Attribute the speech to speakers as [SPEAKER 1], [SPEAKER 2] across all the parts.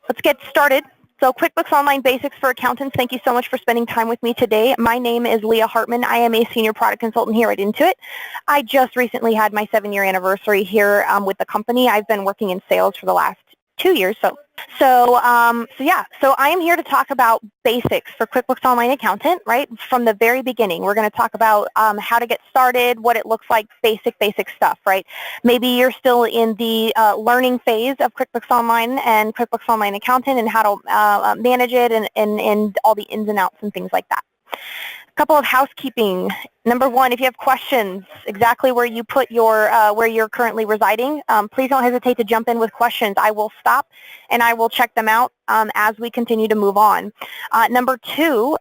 [SPEAKER 1] Let's get started. So QuickBooks Online Basics for Accountants, thank you so much for spending time with me today. My name is LeahHartman. I am a Senior Product Consultant here at Intuit. I just recently had my 7-year anniversary here with the company. I've been working in sales for the last 2 years. So I am here to talk about basics for QuickBooks Online Accountant, right? From the very beginning, we're going to talk about how to get started, what it looks like, basic stuff, right? Maybe you're still in the learning phase of QuickBooks Online and QuickBooks Online Accountant and how to manage it and all the ins and outs and things like that. A couple of housekeeping. Number one, if you have questions exactly where you put your where you're currently residing, please don't hesitate to jump in with questions. I will stop and I will check them out as we continue to move on. Number two,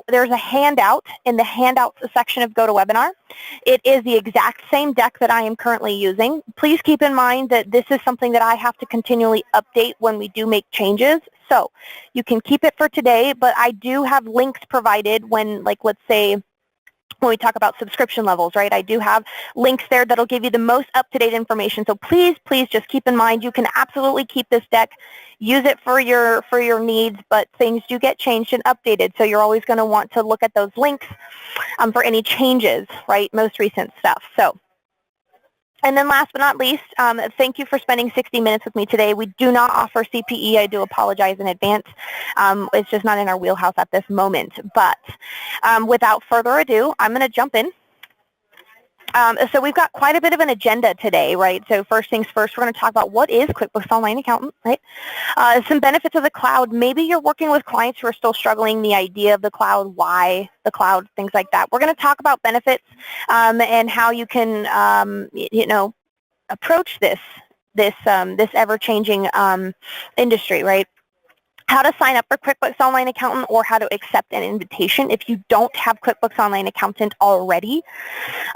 [SPEAKER 1] there's a handout in the handouts section of GoToWebinar. It is the exact same deck that I am currently using. Please keep in mind that this is something that I have to continually update when we do make changes. So you can keep it for today, but I do have links provided when, like, let's say, when we talk about subscription levels, right? I do have links there that'll give you the most up-to-date information. So please just keep in mind you can absolutely keep this deck, use it for your needs, but things do get changed and updated. So you're always going to want to look at those links for any changes, right? Most recent stuff. And then last but not least, thank you for spending 60 minutes with me today. We do not offer CPE. I do apologize in advance. It's just not in our wheelhouse at this moment. But without further ado, I'm going to jump in. So we've got quite a bit of an agenda today, right? So first things first, we're going to talk about what is QuickBooks Online Accountant, right? Some benefits of the cloud. Maybe you're working with clients who are still struggling, the idea of the cloud, why the cloud, things like that. We're going to talk about benefits and how you can, approach this ever-changing industry, right? How to sign up for QuickBooks Online Accountant or how to accept an invitation if you don't have QuickBooks Online Accountant already.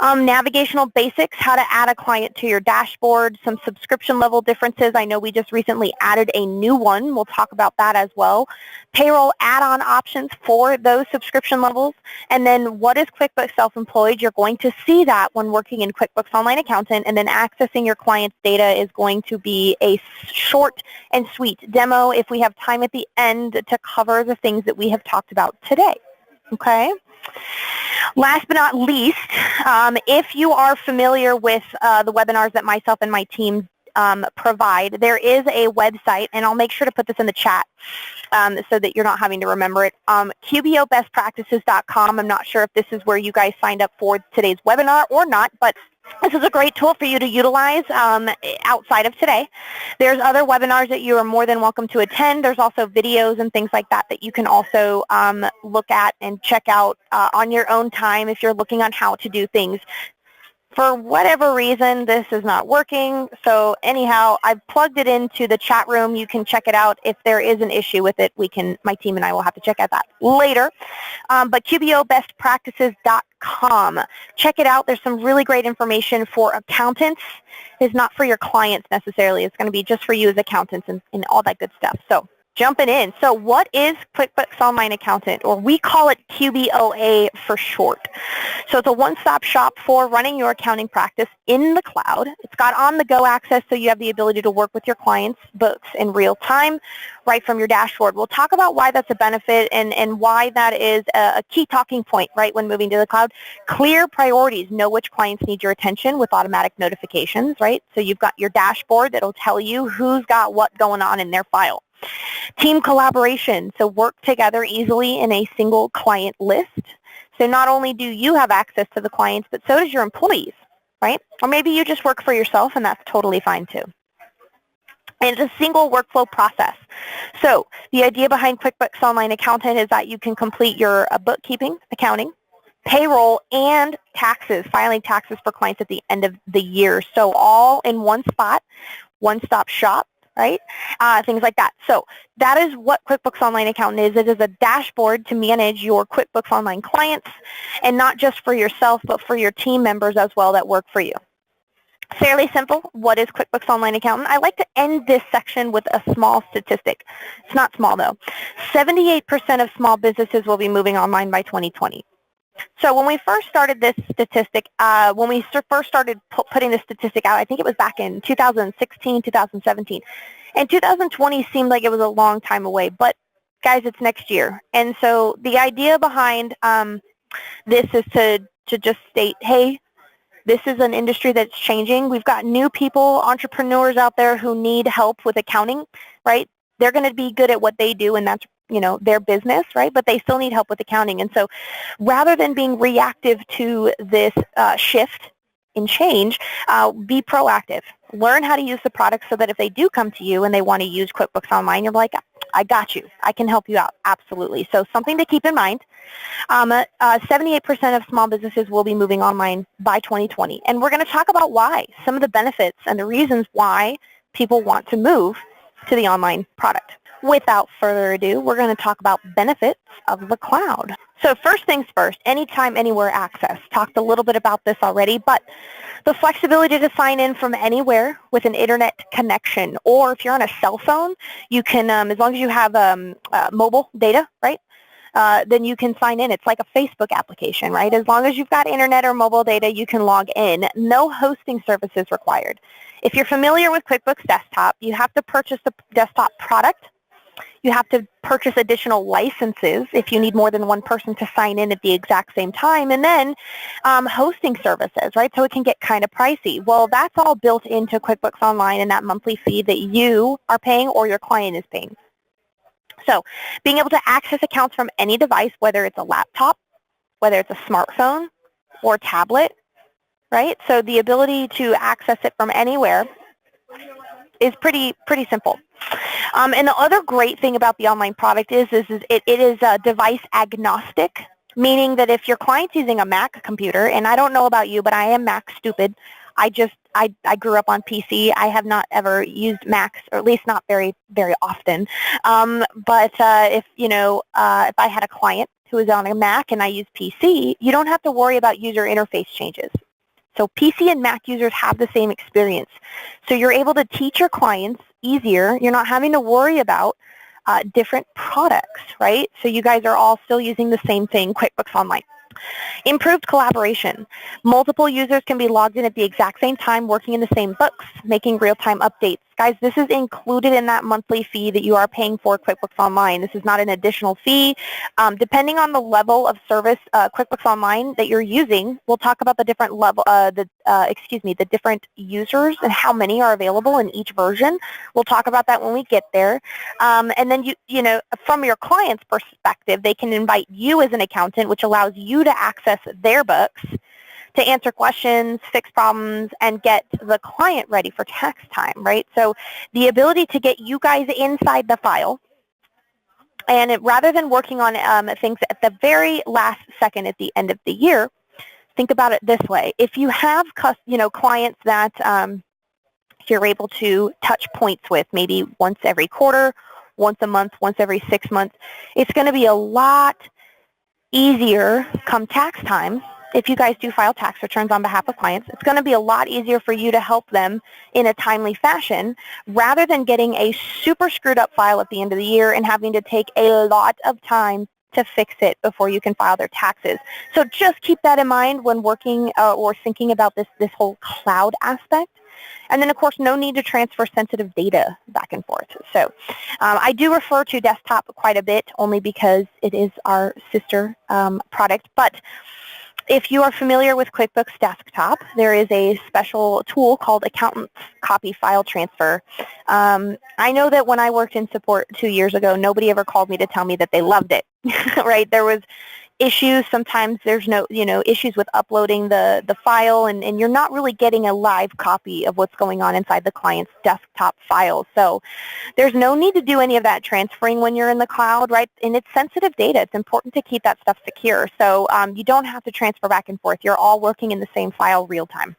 [SPEAKER 1] Navigational basics, how to add a client to your dashboard, some subscription level differences. I know we just recently added a new one. We'll talk about that as well. Payroll add-on options for those subscription levels. And then what is QuickBooks Self-Employed? You're going to see that when working in QuickBooks Online Accountant, and then accessing your client's data is going to be a short and sweet demo if we have time at the end to cover the things that we have talked about today. Okay? Last but not least, if you are familiar with the webinars that myself and my team provide, there is a website, and I'll make sure to put this in the chat so that you're not having to remember it. QBOBestPractices.com. I'm not sure if this is where you guys signed up for today's webinar or not, but this is a great tool for you to utilize outside of today. There's other webinars that you are more than welcome to attend. There's also videos and things like that that you can also look at and check out on your own time if you're looking on how to do things. For whatever reason, this is not working. So anyhow, I've plugged it into the chat room. You can check it out. If there is an issue with it, my team and I will have to check out that later. But QBOBestPractices.com. Check it out. There's some really great information for accountants. It's not for your clients necessarily. It's going to be just for you as accountants and all that good stuff. So jumping in. So what is QuickBooks Online Accountant, or we call it QBOA for short. So it's a one-stop shop for running your accounting practice in the cloud. It's got on-the-go access, so you have the ability to work with your clients' books in real time right from your dashboard. We'll talk about why that's a benefit and why that is a key talking point, right, when moving to the cloud. Clear priorities. Know which clients need your attention with automatic notifications, right? So you've got your dashboard that'll tell you who's got what going on in their file. Team collaboration, so work together easily in a single client list. So not only do you have access to the clients, but so does your employees, right? Or maybe you just work for yourself, and that's totally fine too. And it's a single workflow process. So the idea behind QuickBooks Online Accountant is that you can complete your bookkeeping, accounting, payroll, and taxes, filing taxes for clients at the end of the year. So all in one spot, one-stop shop, right? Things like that. So that is what QuickBooks Online Accountant is. It is a dashboard to manage your QuickBooks Online clients, and not just for yourself, but for your team members as well that work for you. Fairly simple. What is QuickBooks Online Accountant? I like to end this section with a small statistic. It's not small though. 78% of small businesses will be moving online by 2020. So when we first started this statistic, when we first started putting this statistic out, I think it was back in 2016, 2017, And 2020 seemed like it was a long time away, but guys, it's next year. And so the idea behind this is to just state, hey, this is an industry that's changing. We've got new people, entrepreneurs out there who need help with accounting, right? They're going to be good at what they do, and that's, you know, their business, right? But they still need help with accounting. And so rather than being reactive to this shift in change, be proactive. Learn how to use the product so that if they do come to you and they want to use QuickBooks Online, you're like, I got you. I can help you out. Absolutely. So something to keep in mind. 78% of small businesses will be moving online by 2020. And we're going to talk about why, some of the benefits and the reasons why people want to move to the online product. Without further ado, we're going to talk about benefits of the cloud. So first things first, anytime, anywhere access. Talked a little bit about this already, but the flexibility to sign in from anywhere with an internet connection, or if you're on a cell phone, you can, as long as you have mobile data, right, then you can sign in. It's like a Facebook application, right? As long as you've got internet or mobile data, you can log in. No hosting services required. If you're familiar with QuickBooks Desktop, you have to purchase the desktop product. You have to purchase additional licenses if you need more than one person to sign in at the exact same time, and then hosting services, right? So it can get kind of pricey. Well, that's all built into QuickBooks Online and that monthly fee that you are paying or your client is paying. So being able to access accounts from any device, whether it's a laptop, whether it's a smartphone or tablet, right? So the ability to access it from anywhere is pretty simple. And the other great thing about the online product is it is device agnostic, meaning that if your client's using a Mac computer, and I don't know about you, but I am Mac stupid. I grew up on PC. I have not ever used Macs, or at least not very often. But if I had a client who is on a Mac and I use PC, you don't have to worry about user interface changes. So PC and Mac users have the same experience. So you're able to teach your clients easier. You're not having to worry about different products, right? So you guys are all still using the same thing, QuickBooks Online. Improved collaboration. Multiple users can be logged in at the exact same time, working in the same books, making real-time updates. Guys, this is included in that monthly fee that you are paying for QuickBooks Online. This is not an additional fee. Depending on the level of service QuickBooks Online that you're using, we'll talk about the different level, the different users and how many are available in each version. We'll talk about that when we get there. And then you know, from your client's perspective, they can invite you as an accountant, which allows you to access their books to answer questions, fix problems, and get the client ready for tax time, right? So the ability to get you guys inside the file, and rather than working on things at the very last second at the end of the year, think about it this way. If you have clients that you're able to touch points with maybe once every quarter, once a month, once every 6 months, it's going to be a lot easier come tax time. If you guys do file tax returns on behalf of clients, it's going to be a lot easier for you to help them in a timely fashion rather than getting a super screwed up file at the end of the year and having to take a lot of time to fix it before you can file their taxes. So just keep that in mind when working or thinking about this whole cloud aspect. And then, of course, no need to transfer sensitive data back and forth. So I do refer to desktop quite a bit only because it is our sister product. But if you are familiar with QuickBooks Desktop, there is a special tool called Accountant's Copy File Transfer. I know that when I worked in support 2 years ago, nobody ever called me to tell me that they loved it, right? There was issues. Sometimes there's no, issues with uploading the file, and you're not really getting a live copy of what's going on inside the client's desktop file. So there's no need to do any of that transferring when you're in the cloud, right? And it's sensitive data. It's important to keep that stuff secure. So you don't have to transfer back and forth. You're all working in the same file real time.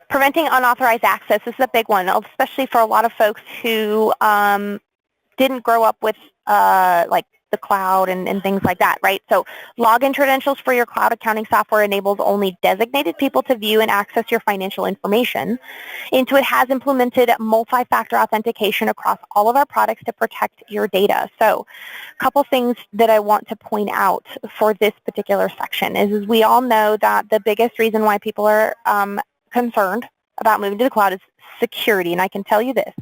[SPEAKER 1] Preventing unauthorized access is a big one, especially for a lot of folks who didn't grow up with like the cloud and things like that, right? So login credentials for your cloud accounting software enables only designated people to view and access your financial information. Intuit has implemented multi-factor authentication across all of our products to protect your data. So a couple things that I want to point out for this particular section is we all know that the biggest reason why people are concerned about moving to the cloud is security, and I can tell you this.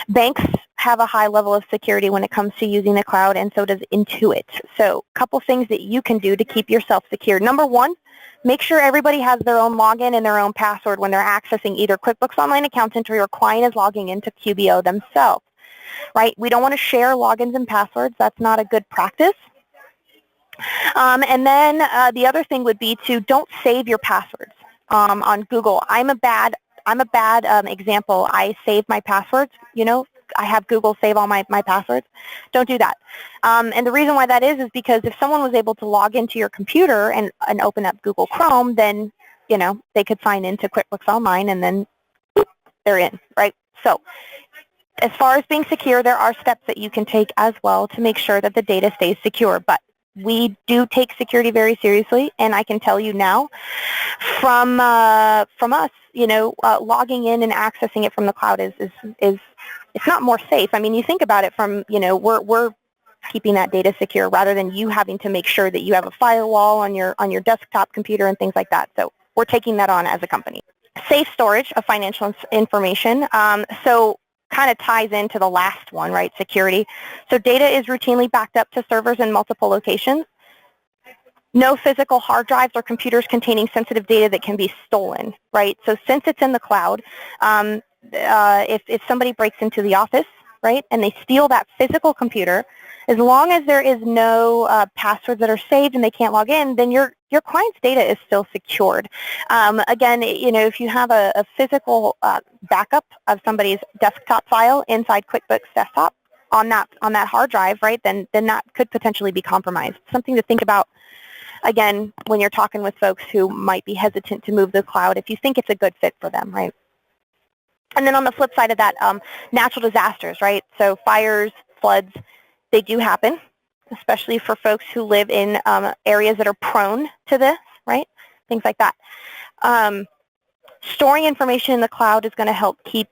[SPEAKER 1] Banks have a high level of security when it comes to using the cloud, and so does Intuit. So a couple things that you can do to keep yourself secure. Number one, make sure everybody has their own login and their own password when they're accessing either QuickBooks Online Accountant or your client is logging into QBO themselves, right? We don't want to share logins and passwords. That's not a good practice. And then the other thing would be to don't save your passwords on Google. I'm a bad example. I save my passwords, I have Google save all my passwords. Don't do that. And the reason why that is because if someone was able to log into your computer and open up Google Chrome, then, they could sign into QuickBooks Online and then they're in, right? So as far as being secure, there are steps that you can take as well to make sure that the data stays secure. But we do take security very seriously, and I can tell you now from us, logging in and accessing it from the cloud is it's not more safe. I mean, you think about it from, we're keeping that data secure rather than you having to make sure that you have a firewall on your desktop computer and things like that. So we're taking that on as a company. Safe storage of financial information. So kind of ties into the last one, right, security. So data is routinely backed up to servers in multiple locations. No physical hard drives or computers containing sensitive data that can be stolen, right? So since it's in the cloud, if somebody breaks into the office, right, and they steal that physical computer, as long as there is no passwords that are saved and they can't log in, then your client's data is still secured. Again, if you have a physical backup of somebody's desktop file inside QuickBooks Desktop on that hard drive, right, then that could potentially be compromised. Something to think about, again, when you're talking with folks who might be hesitant to move to the cloud, if you think it's a good fit for them, right? And then on the flip side of that, natural disasters, right? So fires, floods, they do happen, especially for folks who live in areas that are prone to this, right? Things like that. Storing information in the cloud is going to help keep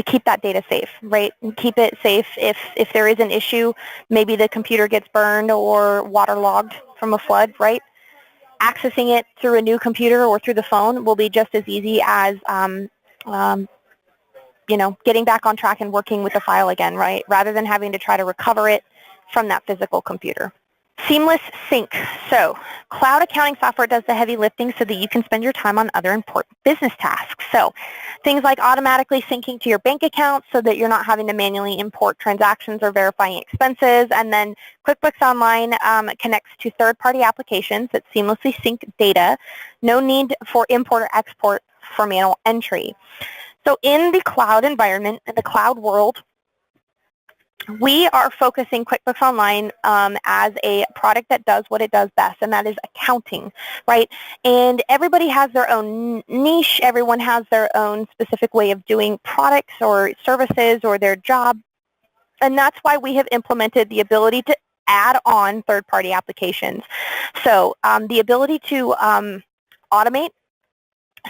[SPEAKER 1] keep that data safe, right? And keep it safe if there is an issue, maybe the computer gets burned or waterlogged from a flood, right? Accessing it through a new computer or through the phone will be just as easy as getting back on track and working with the file again, right? Rather than having to try to recover it from that physical computer. Seamless sync. So cloud accounting software does the heavy lifting so that you can spend your time on other important business tasks. So things like automatically syncing to your bank account so that you're not having to manually import transactions or verifying expenses. And then QuickBooks Online connects to third-party applications that seamlessly sync data. No need for import or export for manual entry. So in the cloud environment, in the cloud world, we are focusing QuickBooks Online as a product that does what it does best, and that is accounting, right? And everybody has their own niche. Everyone has their own specific way of doing products or services or their job, and that's why we have implemented the ability to add on third-party applications. So the ability to automate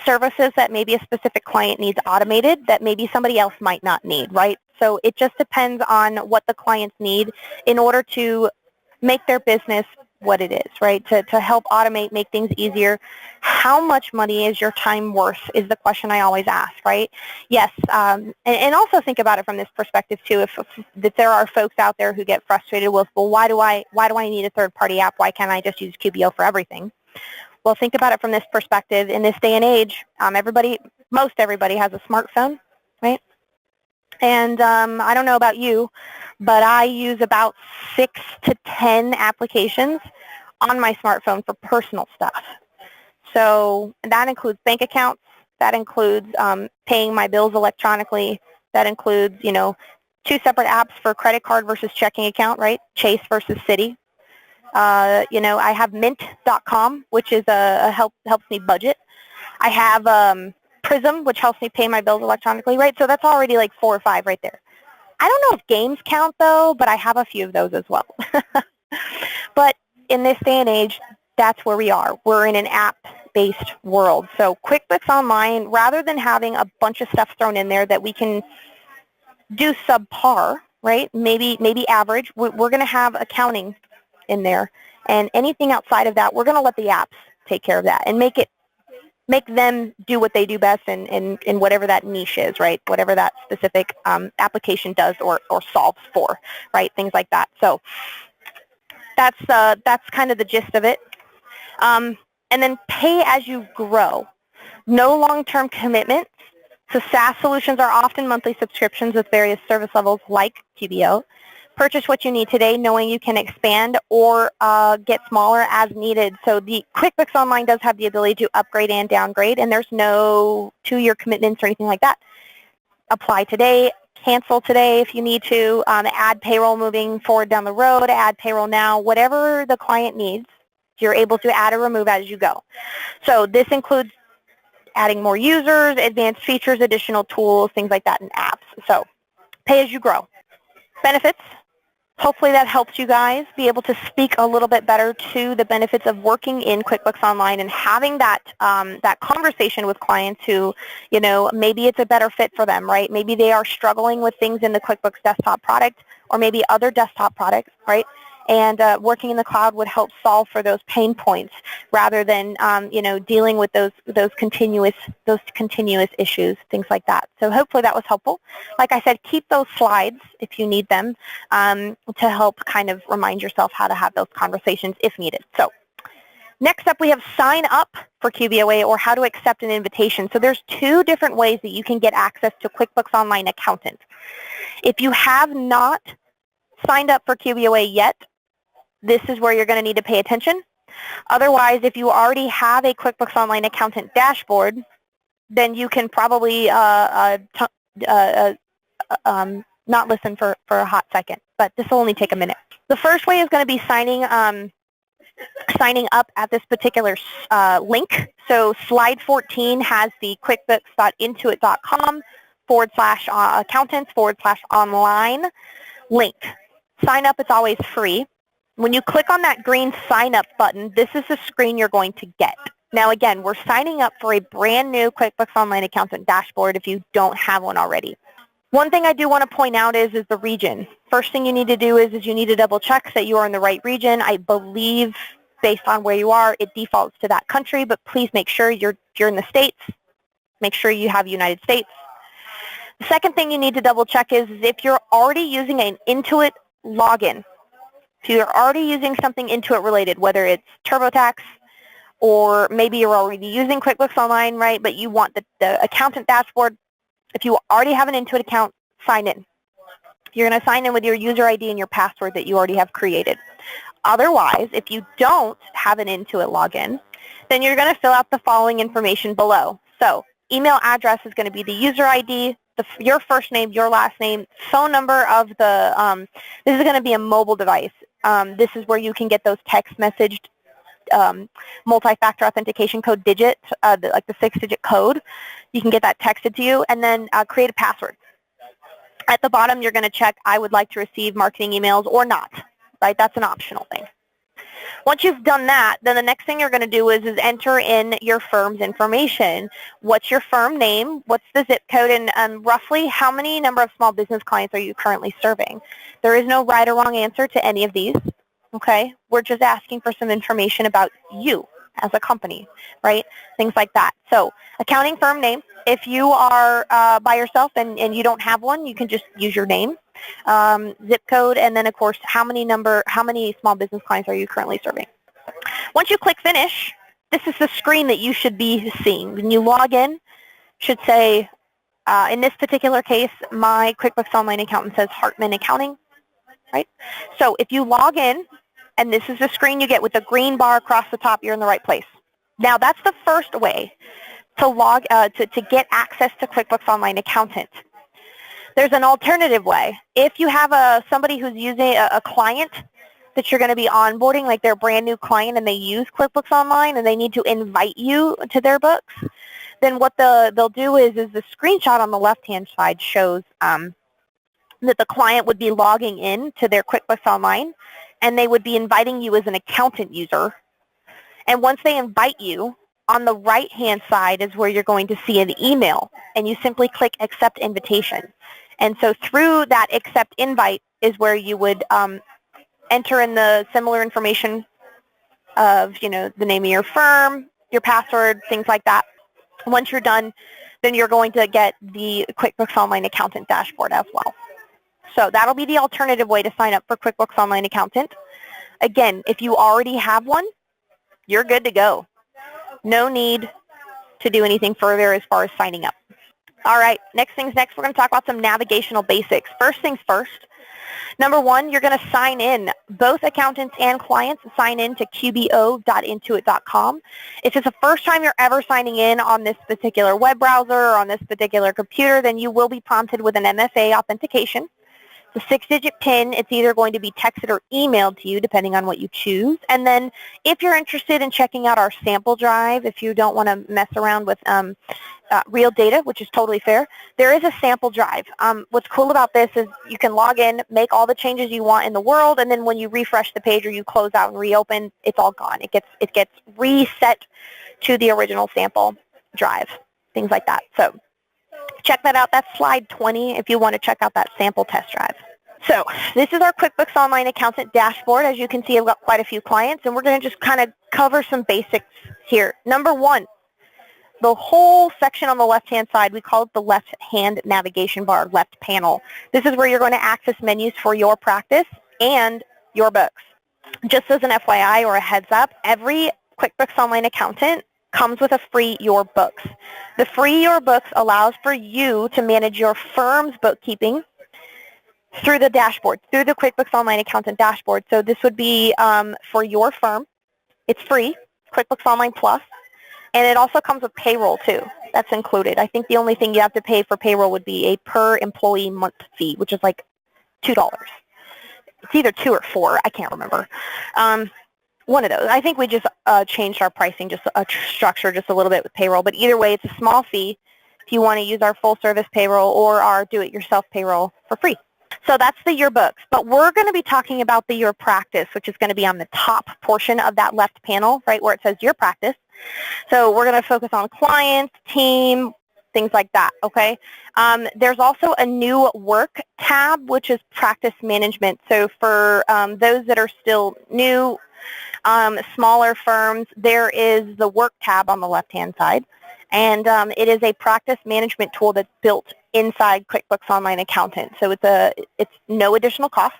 [SPEAKER 1] services that maybe a specific client needs automated that maybe somebody else might not need, right? So it just depends on what the clients need in order to make their business what it is, right? To help automate, make things easier. How much money is your time worth is the question I always ask, right? Yes, and also think about it from this perspective too. If there are folks out there who get frustrated with, well, why do I need a third-party app? Why can't I just use QBO for everything? Well, think about it from this perspective. In this day and age, most everybody has a smartphone, right? And I don't know about you, but I use about 6 to 10 applications on my smartphone for personal stuff. So that includes bank accounts. That includes paying my bills electronically. That includes, 2 separate apps for credit card versus checking account, right? Chase versus Citi. I have mint.com, which is helps me budget. I have Prism, which helps me pay my bills electronically, right? So that's already like 4 or 5 right there. I don't know if games count though, but I have a few of those as well. But in this day and age, that's where we are. We're in an app-based world. So QuickBooks Online, rather than having a bunch of stuff thrown in there that we can do subpar, right? Maybe average, we're going to have accounting in there, and anything outside of that, we're going to let the apps take care of that and make it make them do what they do best in whatever that niche is, right? Whatever that specific application does or solves for, right? Things like that. So that's kind of the gist of it. And then pay as you grow. No long-term commitments. So SaaS solutions are often monthly subscriptions with various service levels like QBO. Purchase what you need today, knowing you can expand or get smaller as needed. So the QuickBooks Online does have the ability to upgrade and downgrade, and there's no 2-year commitments or anything like that. Apply today, cancel today if you need to, add payroll moving forward down the road, add payroll now, whatever the client needs, you're able to add or remove as you go. So this includes adding more users, advanced features, additional tools, things like that in apps. So pay as you grow. Benefits. Hopefully that helps you guys be able to speak a little bit better to the benefits of working in QuickBooks Online and having that that conversation with clients who, you know, maybe it's a better fit for them, right? Maybe they are struggling with things in the QuickBooks desktop product or maybe other desktop products, right? And working in the cloud would help solve for those pain points rather than, you know, dealing with those continuous issues, things like that. So hopefully that was helpful. Like I said, keep those slides if you need them to help kind of remind yourself how to have those conversations if needed. So next up, we have sign up for QBOA or how to accept an invitation. So there's 2 different ways that you can get access to QuickBooks Online Accountant. If you have not signed up for QBOA yet, this is where you're going to need to pay attention. Otherwise, if you already have a QuickBooks Online Accountant dashboard, then you can probably not listen for a hot second, but this will only take a minute. The first way is going to be signing up at this particular link. So slide 14 has the quickbooks.intuit.com/accountants/online link. Sign up, it's always free. When you click on that green sign up button, this is the screen you're going to get. Now again, we're signing up for a brand new QuickBooks Online Accountant dashboard if you don't have one already. One thing I do want to point out is the region. First thing you need to do is you need to double check that you are in the right region. I believe based on where you are, it defaults to that country, but please make sure you're in the States. Make sure you have United States. The second thing you need to double check is if you're already using an Intuit login. If you're already using something Intuit related, whether it's TurboTax or maybe you're already using QuickBooks Online, right, but you want the accountant dashboard, if you already have an Intuit account, sign in. You're going to sign in with your user ID and your password that you already have created. Otherwise, if you don't have an Intuit login, then you're going to fill out the following information below. So email address is going to be the user ID, your first name, your last name, phone number of the, this is going to be a mobile device. This is where you can get those text messaged multi-factor authentication code digits, like the 6-digit code. You can get that texted to you, and then create a password. At the bottom, you're going to check, I would like to receive marketing emails or not, right? That's an optional thing. Once you've done that, then the next thing you're going to do is enter in your firm's information. What's your firm name? What's the zip code? And roughly how many number of small business clients are you currently serving? There is no right or wrong answer to any of these, okay? We're just asking for some information about you as a company, right? Things like that. So accounting firm name. If you are by yourself and you don't have one, you can just use your name. Zip code, and then of course how many small business clients are you currently serving. Once you click finish, this is the screen that you should be seeing. When you log in, should say, in this particular case, my QuickBooks Online accountant says Hartman Accounting, right? So if you log in, and this is the screen you get with the green bar across the top, you're in the right place. Now that's the first way to get access to QuickBooks Online Accountant. There's an alternative way. If you have somebody who's using a client that you're going to be onboarding, like they're a brand new client and they use QuickBooks Online and they need to invite you to their books, then what they'll do is the screenshot on the left-hand side shows that the client would be logging in to their QuickBooks Online and they would be inviting you as an accountant user. And once they invite you, on the right-hand side is where you're going to see an email, and you simply click Accept Invitation. And so through that Accept Invite is where you would enter in the similar information of, the name of your firm, your password, things like that. Once you're done, then you're going to get the QuickBooks Online Accountant dashboard as well. So that'll be the alternative way to sign up for QuickBooks Online Accountant. Again, if you already have one, you're good to go. No need to do anything further as far as signing up. All right, next things next, we're going to talk about some navigational basics. First things first, number one, you're going to sign in. Both accountants and clients sign in to QBO.intuit.com. If it's the first time you're ever signing in on this particular web browser or on this particular computer, then you will be prompted with an MFA authentication. The 6-digit PIN, it's either going to be texted or emailed to you, depending on what you choose. And then if you're interested in checking out our sample drive, if you don't want to mess around with real data, which is totally fair, there is a sample drive. What's cool about this is you can log in, make all the changes you want in the world, and then when you refresh the page or you close out and reopen, it's all gone. It gets reset to the original sample drive, things like that. So check that out. That's slide 20 if you want to check out that sample test drive. So this is our QuickBooks Online Accountant dashboard. As you can see, I've got quite a few clients, and we're going to just kind of cover some basics here. Number one, the whole section on the left-hand side, we call it the left-hand navigation bar, left panel. This is where you're going to access menus for your practice and your books. Just as an FYI or a heads up, every QuickBooks Online Accountant comes with a free Your Books. The free Your Books allows for you to manage your firm's bookkeeping through the dashboard, through the QuickBooks Online Accountant dashboard. So this would be for your firm. It's free, QuickBooks Online Plus, and it also comes with payroll too. That's included. I think the only thing you have to pay for payroll would be a per employee month fee, which is like $2. It's either 2 or 4. I can't remember. One of those. I think we just changed our pricing, just a structure just a little bit with payroll. But either way, it's a small fee if you want to use our full-service payroll or our do-it-yourself payroll for free. So that's the Your Books. But we're going to be talking about the Your Practice, which is going to be on the top portion of that left panel, right where it says Your Practice. So we're going to focus on clients, team, things like that, okay? There's also a new work tab, which is practice management. So for those that are still new, smaller firms, there is the work tab on the left-hand side, and it is a practice management tool that's built inside QuickBooks Online Accountant. So it's no additional cost,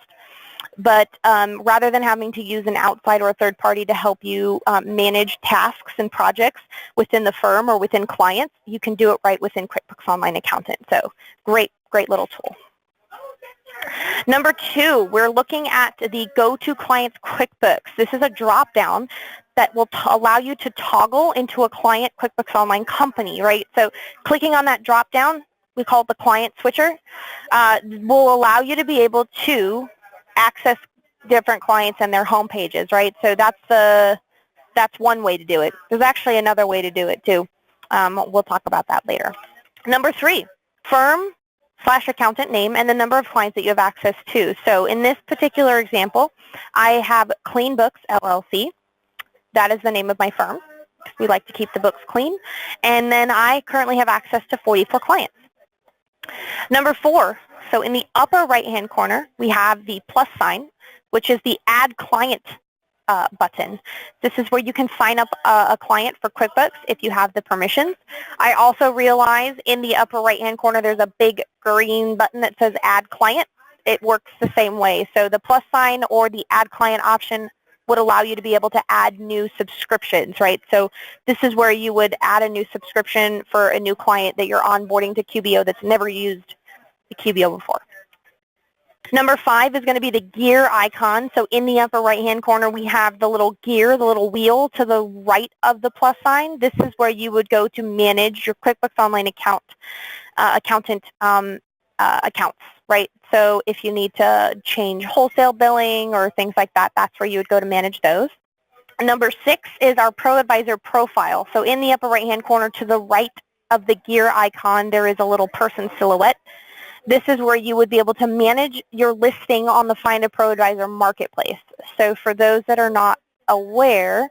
[SPEAKER 1] but rather than having to use an outside or a third party to help you manage tasks and projects within the firm or within clients, you can do it right within QuickBooks Online Accountant. So great little tool. Number 2, we're looking at the Go to Clients QuickBooks. This is a drop-down that will allow you to toggle into a client QuickBooks Online company, right? So clicking on that drop-down, we call it the client switcher, will allow you to be able to access different clients and their home pages, right? So that's one way to do it. There's actually another way to do it too. We'll talk about that later. Number 3, firm/accountant name and the number of clients that you have access to. So in this particular example, I have Clean Books LLC. That is the name of my firm. We like to keep the books clean. And then I currently have access to 44 clients. Number 4, so in the upper right-hand corner, we have the plus sign, which is the Add Client button. This is where you can sign up a client for QuickBooks if you have the permissions. I also realize in the upper right-hand corner there's a big green button that says Add Client. It works the same way. So the plus sign or the Add Client option would allow you to be able to add new subscriptions, right? So this is where you would add a new subscription for a new client that you're onboarding to QBO that's never used the QBO before. Number 5 is going to be the gear icon. So in the upper right-hand corner, we have the little gear, the little wheel to the right of the plus sign. This is where you would go to manage your QuickBooks Online accountant accounts, right? So if you need to change wholesale billing or things like that, that's where you would go to manage those. Number 6 is our Pro Advisor profile. So in the upper right-hand corner to the right of the gear icon, there is a little person silhouette. This is where you would be able to manage your listing on the Find a Pro Advisor marketplace. So for those that are not aware,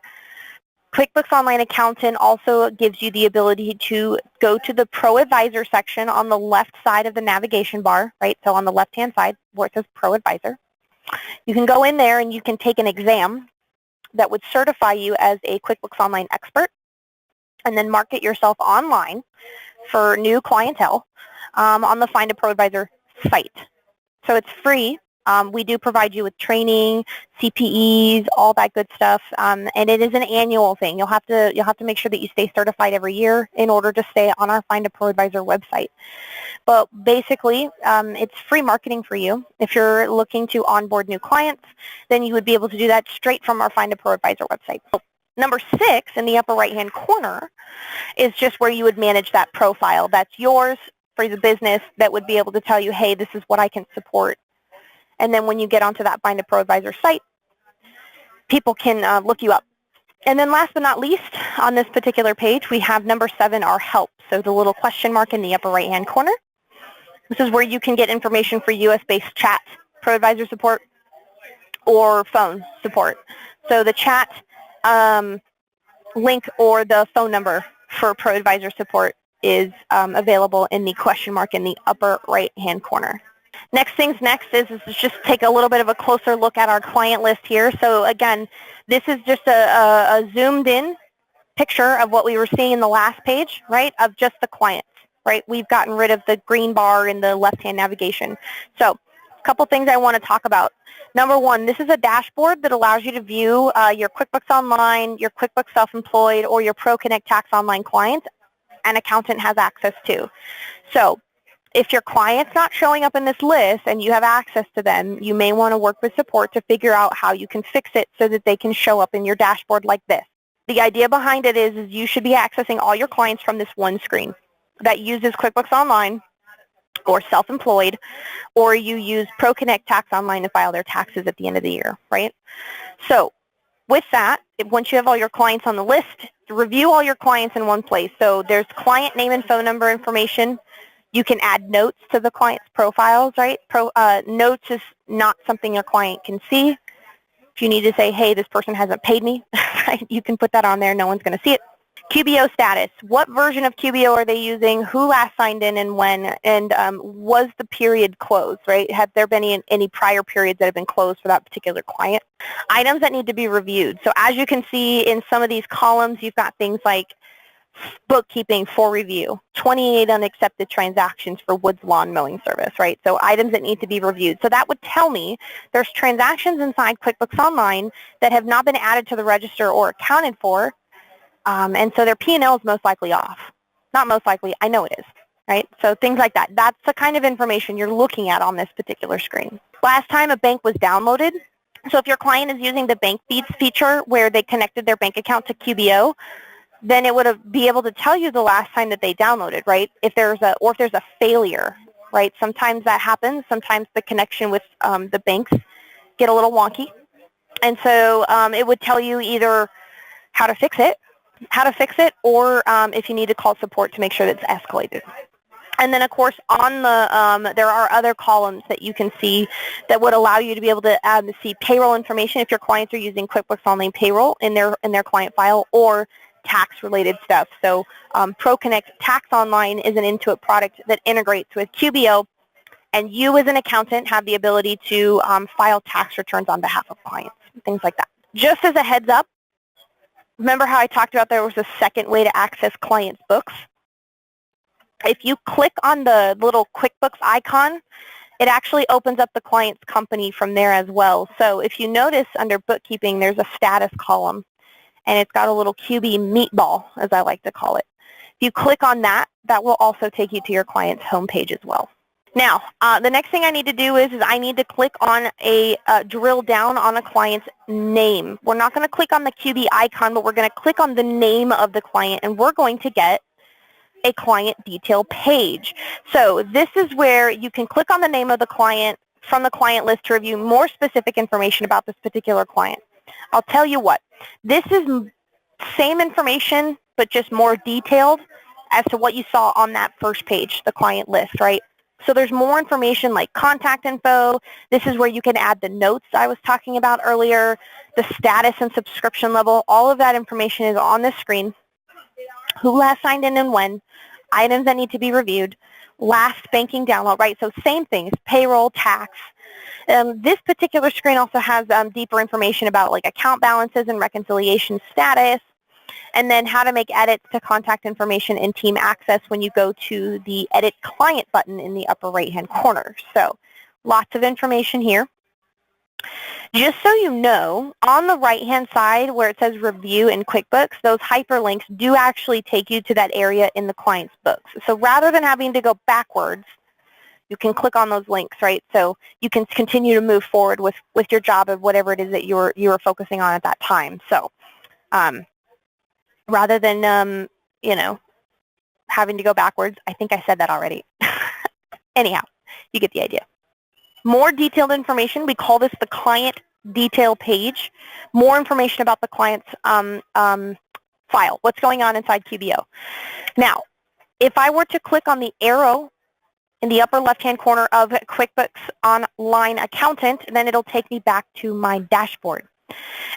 [SPEAKER 1] QuickBooks Online Accountant also gives you the ability to go to the Pro Advisor section on the left side of the navigation bar, right? So on the left-hand side where it says Pro Advisor. You can go in there and you can take an exam that would certify you as a QuickBooks Online expert. and then market yourself online for new clientele on the Find a Pro Advisor site. So it's free. We do provide you with training, CPEs, all that good stuff, and it is an annual thing. You'll have to make sure that you stay certified every year in order to stay on our Find a Pro Advisor website. But basically, it's free marketing for you. If you're looking to onboard new clients, then you would be able to do that straight from our Find a Pro Advisor website. Number 6 in the upper right-hand corner is just where you would manage that profile. That's yours for the business that would be able to tell you, hey, this is what I can support. And then when you get onto that Find a Pro Advisor site, people can look you up. And then last but not least, on this particular page, we have number 7, our help. So the little question mark in the upper right-hand corner. This is where you can get information for US-based chat, Pro Advisor support, or phone support. So the chat link or the phone number for Pro Advisor support is available in the question mark in the upper right-hand corner. Next things next is just take a little bit of a closer look at our client list here. So again, this is just a zoomed in picture of what we were seeing in the last page, right, of just the clients, right? We've gotten rid of the green bar in the left-hand navigation. So a couple things I want to talk about. Number 1, this is a dashboard that allows you to view your QuickBooks Online, your QuickBooks Self-Employed, or your ProConnect Tax Online clients an accountant has access to. So if your client's not showing up in this list and you have access to them, you may want to work with support to figure out how you can fix it so that they can show up in your dashboard like this. The idea behind it is you should be accessing all your clients from this one screen that uses QuickBooks Online or Self-Employed, or you use ProConnect Tax Online to file their taxes at the end of the year, right? So with that, once you have all your clients on the list, review all your clients in one place. So there's client name and phone number information. You can add notes to the client's profiles, right? Notes is not something your client can see. If you need to say, hey, this person hasn't paid me, right, you can put that on there. No one's going to see it. QBO status. What version of QBO are they using? Who last signed in and when? And was the period closed, right? Have there been any prior periods that have been closed for that particular client? Items that need to be reviewed. So as you can see in some of these columns, you've got things like bookkeeping for review, 28 unaccepted transactions for Woods Lawn Mowing Service, right? So items that need to be reviewed. So that would tell me there's transactions inside QuickBooks Online that have not been added to the register or accounted for, and so their P&L is most likely off. Not most likely, I know it is, right? So things like that. That's the kind of information you're looking at on this particular screen. Last time a bank was downloaded, so if your client is using the bank feeds feature where they connected their bank account to QBO, then it would be able to tell you the last time that they downloaded, right? If there's a failure, right? Sometimes that happens. Sometimes the connection with the banks get a little wonky, and so it would tell you either how to fix it, or if you need to call support to make sure that it's escalated. And then, of course, on the there are other columns that you can see that would allow you to be able to see payroll information if your clients are using QuickBooks Online Payroll in their client file, or tax-related stuff. So ProConnect Tax Online is an Intuit product that integrates with QBO, and you as an accountant have the ability to file tax returns on behalf of clients, things like that. Just as a heads up, remember how I talked about there was a second way to access clients' books? If you click on the little QuickBooks icon, it actually opens up the client's company from there as well. So if you notice under bookkeeping, there's a status column, and it's got a little QB meatball, as I like to call it. If you click on that, that will also take you to your client's homepage as well. Now, the next thing I need to do is I need to click on a drill down on a client's name. We're not going to click on the QB icon, but we're going to click on the name of the client, and we're going to get a client detail page. So this is where you can click on the name of the client from the client list to review more specific information about this particular client. I'll tell you what, this is same information, but just more detailed as to what you saw on that first page, the client list, right? So there's more information like contact info. This is where you can add the notes I was talking about earlier, the status and subscription level. All of that information is on this screen. Who last signed in and when, items that need to be reviewed, last banking download, right? So same things, payroll, tax. This particular screen also has deeper information about like account balances and reconciliation status. and then how to make edits to contact information and team access when you go to the Edit Client button in the upper right-hand corner. So lots of information here. Just so you know, on the right-hand side where it says Review in QuickBooks, those hyperlinks do actually take you to that area in the client's books. So rather than having to go backwards, you can click on those links, right? So you can continue to move forward with your job of whatever it is that you're focusing on at that time. So rather than, you know, having to go backwards, I think I said that already. Anyhow, you get the idea. More detailed information, we call this the client detail page. More information about the client's file, what's going on inside QBO. Now, if I were to click on the arrow in the upper left-hand corner of QuickBooks Online Accountant, then it'll take me back to my dashboard.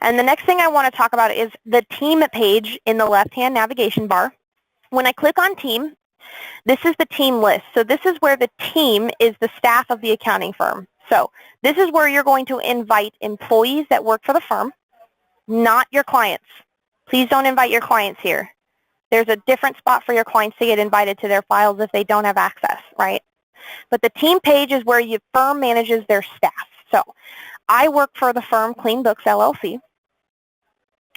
[SPEAKER 1] And the next thing I want to talk about is the team page in the left-hand navigation bar. When I click on team, this is the team list. So this is where the team is the staff of the accounting firm. So this is where you're going to invite employees that work for the firm, not your clients. Please don't invite your clients here. There's a different spot for your clients to get invited to their files if they don't have access, right? But the team page is where your firm manages their staff. So I work for the firm Clean Books LLC,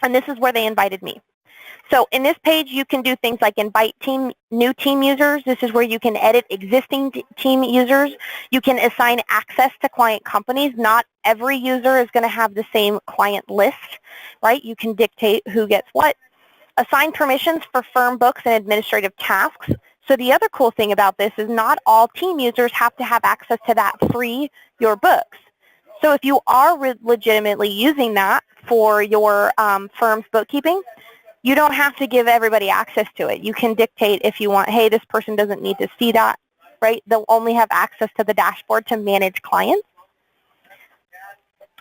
[SPEAKER 1] and this is where they invited me. So in this page, you can do things like invite new team users. This is where you can edit existing team users. You can assign access to client companies. Not every user is going to have the same client list, right? You can dictate who gets what. Assign permissions for firm books and administrative tasks. So the other cool thing about this is not all team users have to have access to that free your books. So if you are legitimately using that for your firm's bookkeeping, you don't have to give everybody access to it. You can dictate if you want, hey, this person doesn't need to see that, right? They'll only have access to the dashboard to manage clients.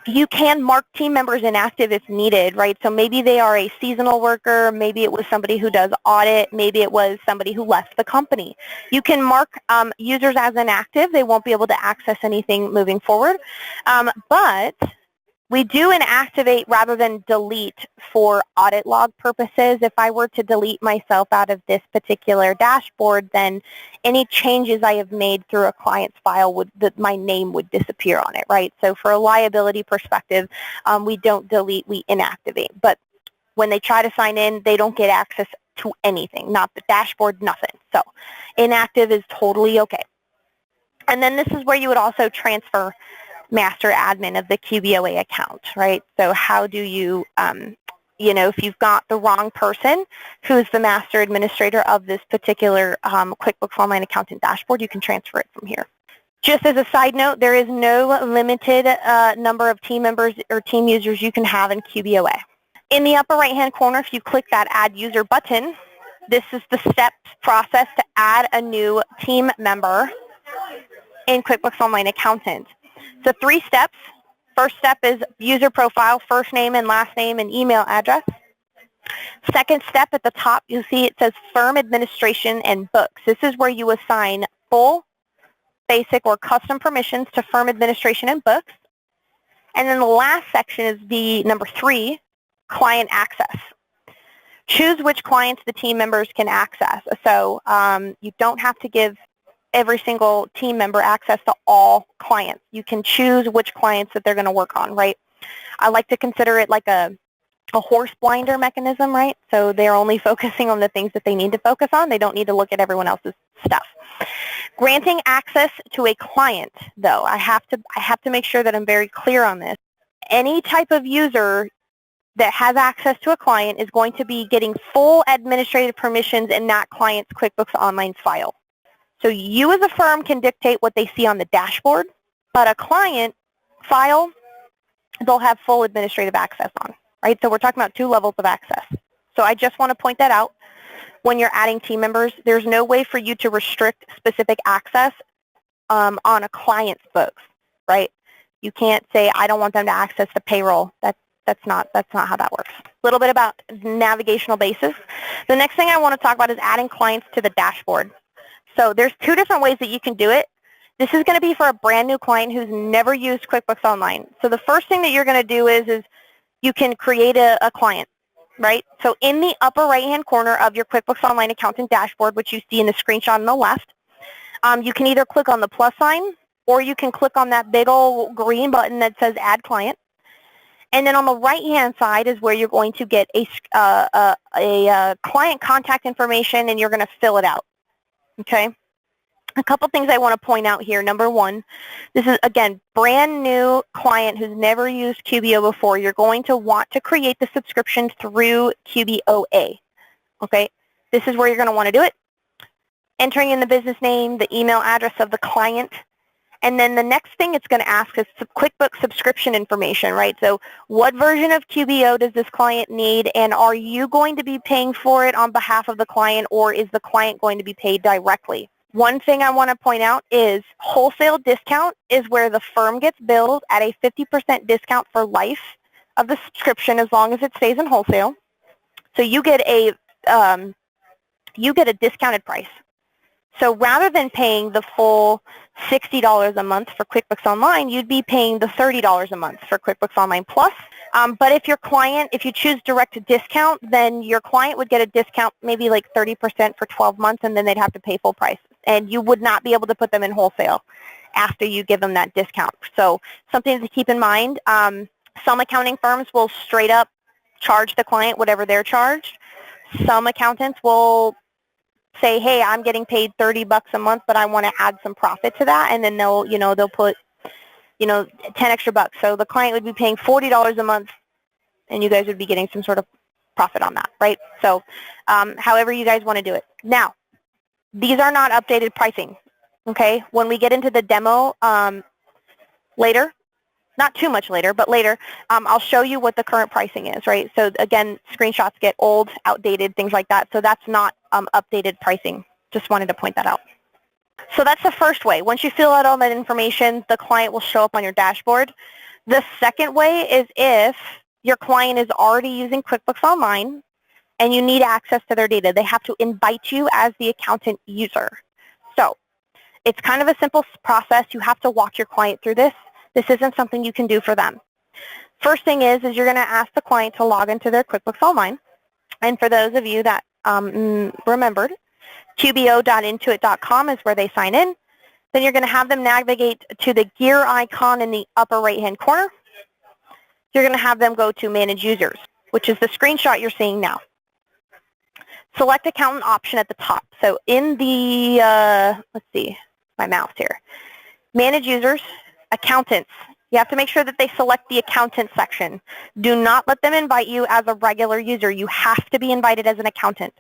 [SPEAKER 1] You can mark team members inactive if needed, right? So maybe they are a seasonal worker, maybe it was somebody who does audit, maybe it was somebody who left the company. You can mark users as inactive. They won't be able to access anything moving forward. But we do inactivate rather than delete for audit log purposes. If I were to delete myself out of this particular dashboard, then any changes I have made through a client's file my name would disappear on it, right? So for a liability perspective, we don't delete, we inactivate. But when they try to sign in, they don't get access to anything, not the dashboard, nothing. So inactive is totally okay. And then this is where you would also transfer master admin of the QBOA account, right? So how do you, you know, if you've got the wrong person who's the master administrator of this particular QuickBooks Online Accountant dashboard, you can transfer it from here. Just as a side note, there is no limited number of team members or team users you can have in QBOA. In the upper right-hand corner, if you click that Add User button, this is the steps process to add a new team member in QuickBooks Online Accountant. So 3 steps. First step is user profile, first name and last name and email address. Second step at the top, you'll see it says Firm Administration and Books. This is where you assign full, basic, or custom permissions to Firm Administration and Books. And then the last section is the number 3, Client Access. Choose which clients the team members can access. So you don't have to give every single team member access to all clients. You can choose which clients that they're going to work on, right? I like to consider it like a horse blinder mechanism, right? So they're only focusing on the things that they need to focus on. They don't need to look at everyone else's stuff. Granting access to a client, though, I have to make sure that I'm very clear on this. Any type of user that has access to a client is going to be getting full administrative permissions in that client's QuickBooks Online file. So you as a firm can dictate what they see on the dashboard, but a client file, they'll have full administrative access on, right? So we're talking about 2 levels of access. So I just want to point that out. When you're adding team members, there's no way for you to restrict specific access on a client's books, right? You can't say, I don't want them to access the payroll. That's not how that works. A little bit about navigational basis. The next thing I want to talk about is adding clients to the dashboard. So there's 2 different ways that you can do it. This is going to be for a brand new client who's never used QuickBooks Online. So the first thing that you're going to do is you can create a client. right? So in the upper right-hand corner of your QuickBooks Online Accountant dashboard, which you see in the screenshot on the left, you can either click on the plus sign or you can click on that big old green button that says Add Client. And then on the right-hand side is where you're going to get a client contact information, and you're going to fill it out, okay? A couple things I want to point out here. Number one, this is, again, brand new client who's never used QBO before. You're going to want to create the subscription through QBOA, okay? This is where you're going to want to do it. Entering in the business name, the email address of the client, and then the next thing it's going to ask is QuickBooks subscription information, right? So what version of QBO does this client need, and are you going to be paying for it on behalf of the client, or is the client going to be paid directly? One thing I want to point out is wholesale discount is where the firm gets billed at a 50% discount for life of the subscription as long as it stays in wholesale. So you get a discounted price. So rather than paying the full $60 a month for QuickBooks Online, you'd be paying the $30 a month for QuickBooks Online Plus. But if you choose direct discount, then your client would get a discount maybe like 30% for 12 months, and then they'd have to pay full price. And you would not be able to put them in wholesale after you give them that discount. So something to keep in mind, some accounting firms will straight up charge the client whatever they're charged. Some accountants will say, hey, I'm getting paid $30 a month, but I want to add some profit to that, and then they'll put 10 extra bucks. So the client would be paying $40 a month, and you guys would be getting some sort of profit on that, right? So however you guys want to do it. Now, these are not updated pricing, okay? When we get into the demo later, not too much later, but later, I'll show you what the current pricing is, right? So again, screenshots get old, outdated, things like that. So that's not updated pricing. Just wanted to point that out. So that's the first way. Once you fill out all that information, the client will show up on your dashboard. The second way is if your client is already using QuickBooks Online and you need access to their data. They have to invite you as the accountant user. So it's kind of a simple process. You have to walk your client through this. This isn't something you can do for them. First thing is you're going to ask the client to log into their QuickBooks Online. And for those of you that remembered, QBO.intuit.com is where they sign in. Then you're going to have them navigate to the gear icon in the upper right-hand corner. You're going to have them go to Manage Users, which is the screenshot you're seeing now. Select Accountant option at the top. So in the, let's see, my mouse here. Manage Users, Accountants. You have to make sure that they select the Accountant section. Do not let them invite you as a regular user. You have to be invited as an accountant.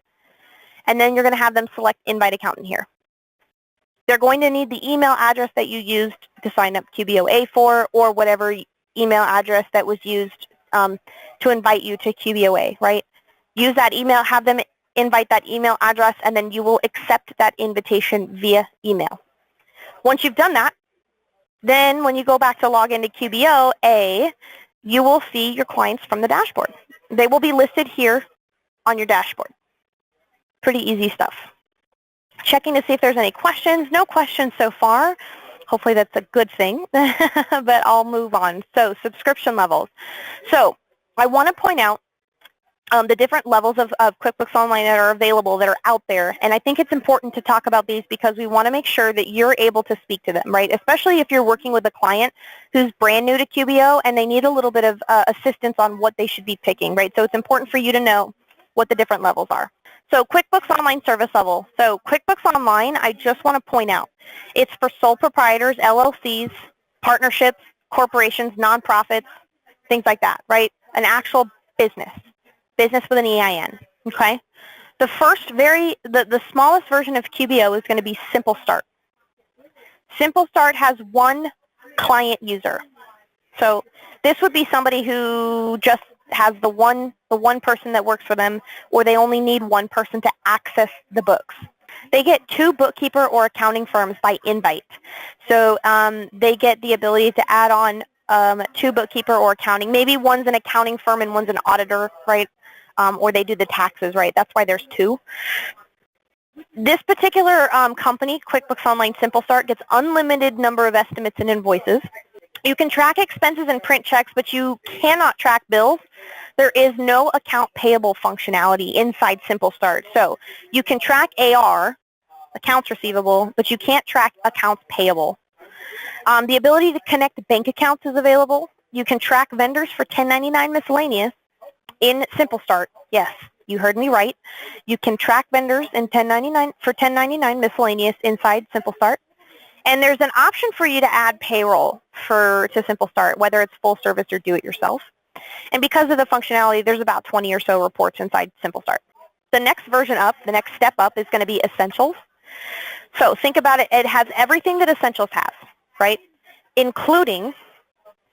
[SPEAKER 1] And then you're going to have them select Invite Accountant here. They're going to need the email address that you used to sign up QBOA for, or whatever email address that was used to invite you to QBOA, right? Use that email, have them invite that email address, and then you will accept that invitation via email. Once you've done that, then when you go back to log into QBOA, you will see your clients from the dashboard. They will be listed here on your dashboard. Pretty easy stuff. Checking to see if there's any questions. No questions so far. Hopefully that's a good thing, but I'll move on. So subscription levels. So I want to point out the different levels of QuickBooks Online that are available, that are out there. And I think it's important to talk about these because we want to make sure that you're able to speak to them, right? Especially if you're working with a client who's brand new to QBO and they need a little bit of assistance on what they should be picking, right? So it's important for you to know what the different levels are. So QuickBooks Online Service Level. So QuickBooks Online, I just want to point out, it's for sole proprietors, LLCs, partnerships, corporations, nonprofits, things like that, right? An actual business with an EIN, okay? The first the smallest version of QBO is going to be Simple Start. Simple Start has one client user. So this would be somebody who just has the one person that works for them, or they only need one person to access the books. They get 2 bookkeeper or accounting firms by invite. So they get the ability to add on 2 bookkeeper or accounting. Maybe one's an accounting firm and one's an auditor, right? Or they do the taxes, right? That's why there's 2. This particular company, QuickBooks Online Simple Start, gets unlimited number of estimates and invoices. You can track expenses and print checks, but you cannot track bills. There is no account payable functionality inside Simple Start. So you can track AR, accounts receivable, but you can't track accounts payable. The ability to connect bank accounts is available. You can track vendors for 1099 miscellaneous in Simple Start. Yes, you heard me right. You can track vendors in 1099 miscellaneous inside Simple Start. And there's an option for you to add payroll to Simple Start, whether it's full service or do it yourself. And because of the functionality, there's about 20 or so reports inside Simple Start. The next version up, the next step up is going to be Essentials. So think about it. It has everything that Essentials has, right? Including,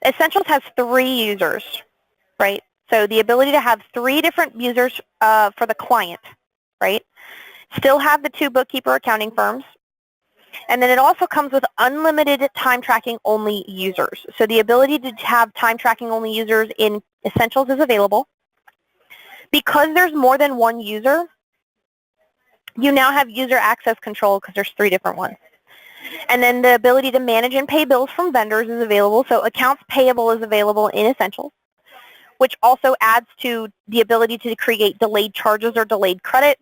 [SPEAKER 1] Essentials has 3 users, right? So the ability to have 3 different users for the client, right? Still have the 2 bookkeeper accounting firms. And then it also comes with unlimited time tracking only users. So the ability to have time tracking only users in Essentials is available. Because there's more than 1 user, you now have user access control because there's 3 different ones. And then the ability to manage and pay bills from vendors is available. So accounts payable is available in Essentials, which also adds to the ability to create delayed charges or delayed credits.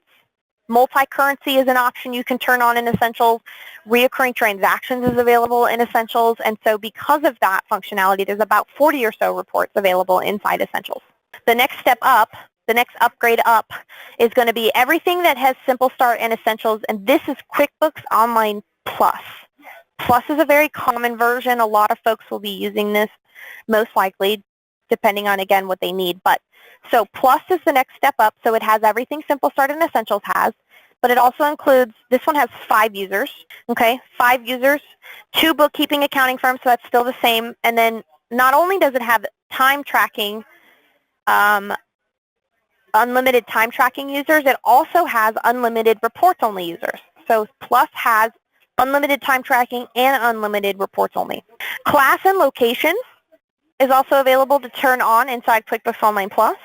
[SPEAKER 1] Multi-currency is an option you can turn on in Essentials. Reoccurring transactions is available in Essentials. And so because of that functionality, there's about 40 or so reports available inside Essentials. The next step up, the next upgrade up, is going to be everything that has Simple Start and Essentials, and this is QuickBooks Online Plus. Plus is a very common version. A lot of folks will be using this, most likely, depending on, again, what they need. So Plus is the next step up, so it has everything Simple Start and Essentials has, but it also includes, this one has 5 users, okay, 5 users, 2 bookkeeping accounting firms, so that's still the same, and then not only does it have time tracking, unlimited time tracking users, it also has unlimited reports only users. So Plus has unlimited time tracking and unlimited reports only. Class and location is also available to turn on inside QuickBooks Online Plus.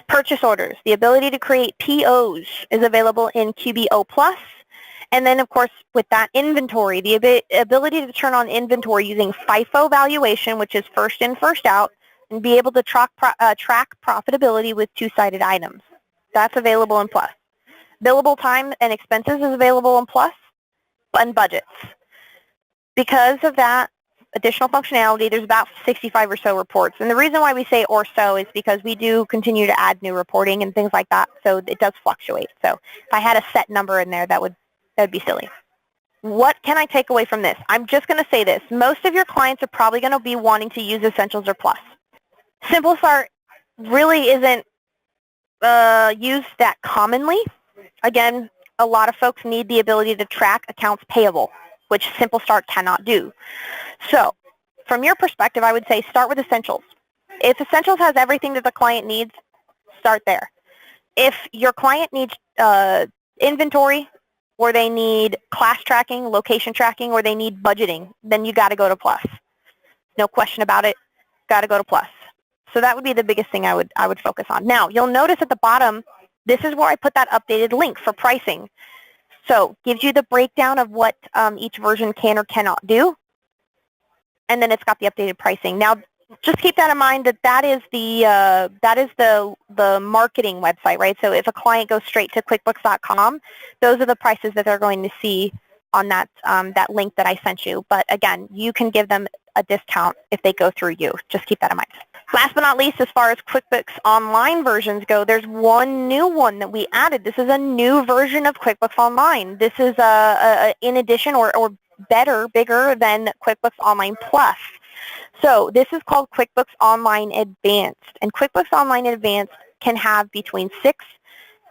[SPEAKER 1] Purchase orders, the ability to create POs is available in QBO Plus. And then, of course, with that, inventory, the ability to turn on inventory using FIFO valuation, which is first in, first out, and be able to track profitability with 2-sided items. That's available in Plus. Billable time and expenses is available in Plus, and budgets. Because of that additional functionality, there's about 65 or so reports. And the reason why we say or so is because we do continue to add new reporting and things like that, so it does fluctuate. So if I had a set number in there, that would be silly. What can I take away from this? I'm just going to say this. Most of your clients are probably going to be wanting to use Essentials or Plus. Simple Start really isn't used that commonly. Again, a lot of folks need the ability to track accounts payable, which Simple Start cannot do. So from your perspective, I would say start with Essentials. If Essentials has everything that the client needs, start there. If your client needs inventory, or they need class tracking, location tracking, or they need budgeting, then you got to go to Plus. No question about it, got to go to Plus. So that would be the biggest thing I would focus on. Now, you'll notice at the bottom, this is where I put that updated link for pricing. So gives you the breakdown of what each version can or cannot do, and then it's got the updated pricing. Now, just keep that in mind that is the marketing website, right? So if a client goes straight to QuickBooks.com, those are the prices that they're going to see on that that link that I sent you. But again, you can give them a discount if they go through you. Just keep that in mind. Last but not least, as far as QuickBooks Online versions go, there's one new one that we added. This is a new version of QuickBooks Online. This is in addition or better, bigger than QuickBooks Online Plus. So this is called QuickBooks Online Advanced. And QuickBooks Online Advanced can have between 6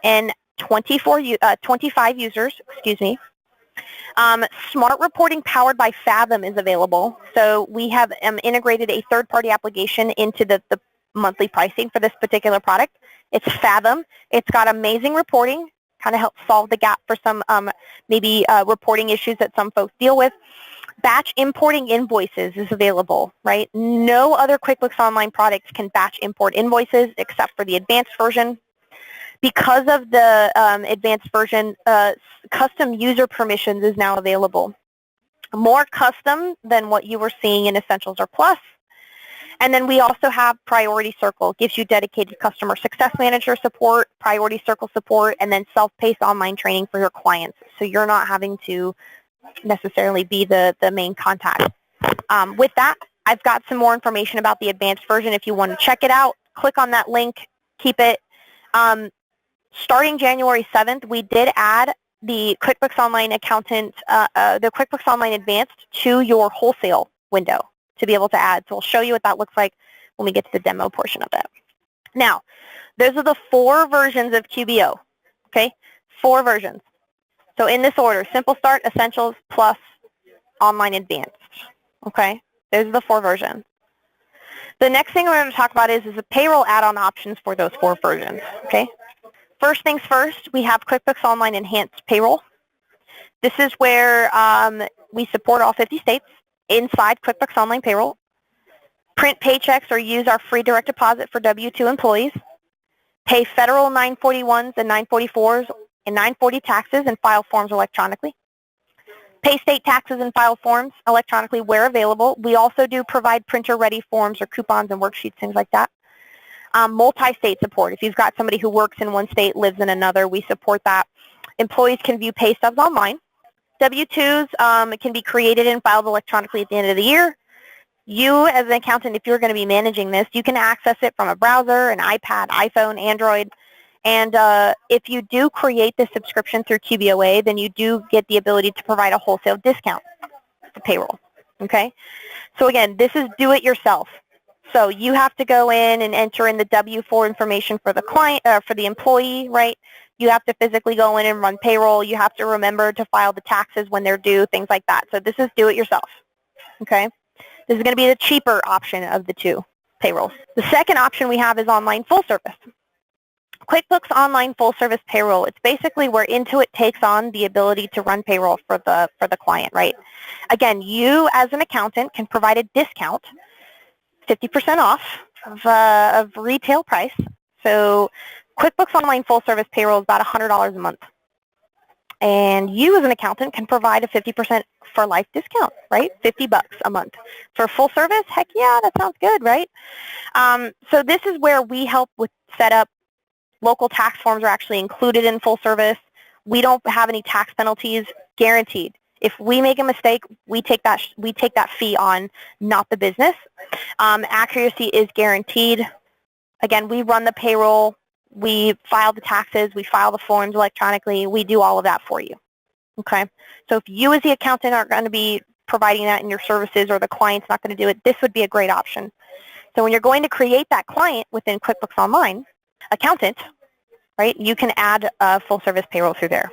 [SPEAKER 1] and 25 users, excuse me. Smart reporting powered by Fathom is available. So we have integrated a third-party application into the monthly pricing for this particular product. It's Fathom. It's got amazing reporting, kind of helps solve the gap for some maybe reporting issues that some folks deal with. Batch importing invoices is available, right? No other QuickBooks Online products can batch import invoices except for the advanced version. Because of the advanced version, custom user permissions is now available. More custom than what you were seeing in Essentials or Plus. And then we also have Priority Circle. Gives you dedicated customer success manager support, Priority Circle support, and then self-paced online training for your clients. So you're not having to necessarily be the main contact. With that, I've got some more information about the advanced version. If you want to check it out, click on that link, keep it. Starting January 7th, we did add the QuickBooks Online Accountant, the QuickBooks Online Advanced to your wholesale window to be able to add. So we'll show you what that looks like when we get to the demo portion of it. Now, those are the 4 versions of QBO, okay? 4 versions. So in this order, Simple Start, Essentials, Plus, Online Advanced, okay? Those are the 4 versions. The next thing we're going to talk about is the payroll add-on options for those 4 versions, okay? First things first, we have QuickBooks Online Enhanced Payroll. This is where we support all 50 states inside QuickBooks Online Payroll. Print paychecks or use our free direct deposit for W-2 employees. Pay federal 941s and 944s and 940 taxes and file forms electronically. Pay state taxes and file forms electronically where available. We also do provide printer-ready forms or coupons and worksheets, things like that. Multi-state support. If you've got somebody who works in one state, lives in another, we support that. Employees can view pay stubs online. W-2s can be created and filed electronically at the end of the year. You, as an accountant, if you're going to be managing this, you can access it from a browser, an iPad, iPhone, Android. And if you do create the subscription through QBOA, then you do get the ability to provide a wholesale discount for payroll. Okay? So again, this is do-it-yourself. So you have to go in and enter in the W-4 information for the client, for the employee, right? You have to physically go in and run payroll. You have to remember to file the taxes when they're due, things like that. So this is do-it-yourself. Okay? This is going to be the cheaper option of the 2 payrolls. The second option we have is online full service. QuickBooks Online Full Service Payroll. It's basically where Intuit takes on the ability to run payroll for the client, right? Again, you as an accountant can provide a discount, 50% off of retail price. So QuickBooks Online Full Service Payroll is about $100 a month. And you as an accountant can provide a 50% for life discount, right? $50 a month. For full service, heck yeah, that sounds good, right? So this is where we help with setup. Local tax forms are actually included in full service. We don't have any tax penalties, guaranteed. If we make a mistake, we take that fee on, not the business. Accuracy is guaranteed. Again, we run the payroll, we file the taxes, we file the forms electronically, we do all of that for you. Okay? So if you as the accountant aren't going to be providing that in your services or the client's not going to do it, this would be a great option. So when you're going to create that client within QuickBooks Online, accountant, right, you can add a full service payroll through there.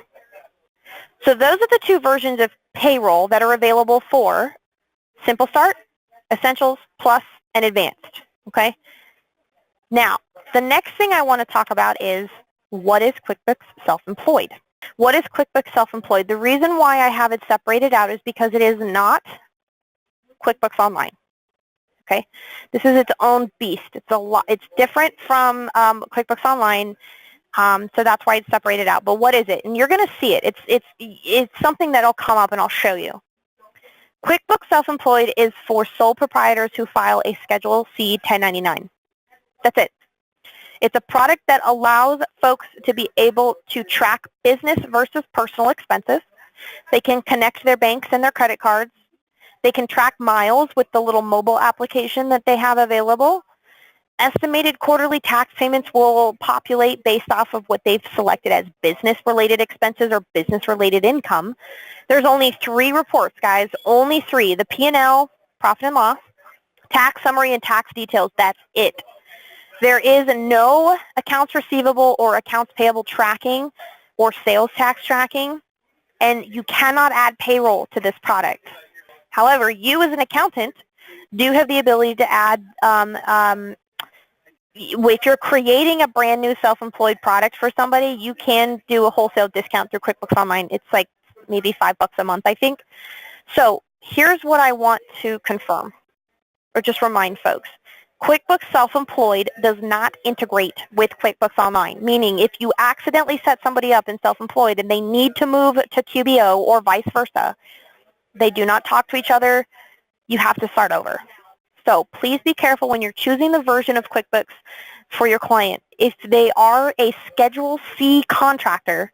[SPEAKER 1] So those are the 2 versions of payroll that are available for Simple Start, Essentials, Plus, and Advanced. Okay? Now, the next thing I want to talk about is what is QuickBooks Self-Employed? What is QuickBooks Self-Employed? The reason why I have it separated out is because it is not QuickBooks Online. Okay? This is its own beast. It's different from QuickBooks Online. So that's why it's separated out. But what is it? And you're going to see it. It's something that will come up and I'll show you. QuickBooks Self-Employed is for sole proprietors who file a Schedule C 1099. That's it. It's a product that allows folks to be able to track business versus personal expenses. They can connect their banks and their credit cards. They can track miles with the little mobile application that they have available. Estimated quarterly tax payments will populate based off of what they've selected as business-related expenses or business-related income. There's only 3 reports, guys, only 3. The P&L, profit and loss, tax summary, and tax details. That's it. There is no accounts receivable or accounts payable tracking or sales tax tracking, and you cannot add payroll to this product. However, you as an accountant do have the ability to add, if you're creating a brand new self-employed product for somebody, you can do a wholesale discount through QuickBooks Online. It's like maybe $5 a month, I think. So here's what I want to confirm, or just remind folks. QuickBooks Self-Employed does not integrate with QuickBooks Online, meaning if you accidentally set somebody up in Self-Employed and they need to move to QBO or vice versa, they do not talk to each other. You have to start over. So please be careful when you're choosing the version of QuickBooks for your client. If they are a Schedule C contractor,